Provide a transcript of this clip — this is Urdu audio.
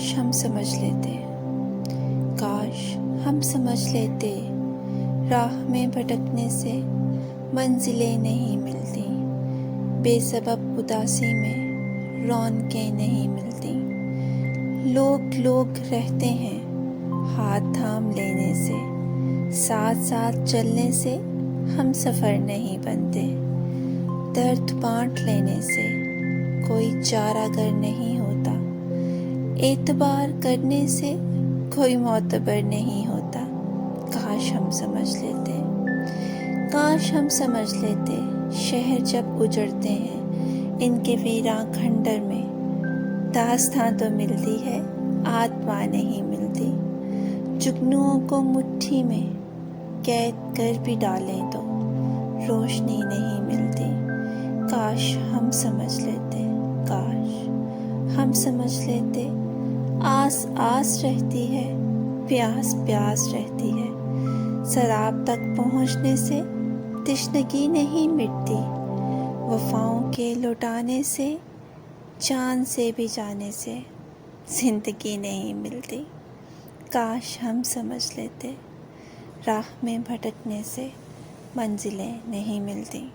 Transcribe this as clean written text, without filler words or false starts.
کاش ہم سمجھ لیتے، کاش ہم سمجھ لیتے، راہ میں بھٹکنے سے منزلیں نہیں ملتی، بے سبب اداسی میں رونقیں نہیں ملتی۔ لوگ رہتے ہیں ہاتھ تھام لینے سے، ساتھ ساتھ چلنے سے ہم سفر نہیں بنتے۔ درد بانٹ لینے سے کوئی چارہ گر نہیں ہوتا، اعتبار کرنے سے کوئی معتبر نہیں ہوتا۔ کاش ہم سمجھ لیتے، کاش ہم سمجھ لیتے، شہر جب اجڑتے ہیں ان کے ویراں کھنڈر میں، داستاں تو ملتی ہے آتما نہیں ملتی۔ جگنوؤں کو مٹھی میں قید کر بھی ڈالیں تو روشنی نہیں ملتی۔ کاش ہم سمجھ لیتے، کاش ہم سمجھ لیتے، آس آس رہتی ہے، پیاس پیاس رہتی ہے، سراب تک پہنچنے سے تشنگی نہیں مٹتی، وفاؤں کے لوٹانے سے، چاند سے بھی جانے سے زندگی نہیں ملتی۔ کاش ہم سمجھ لیتے، راہ میں بھٹکنے سے منزلیں نہیں ملتی۔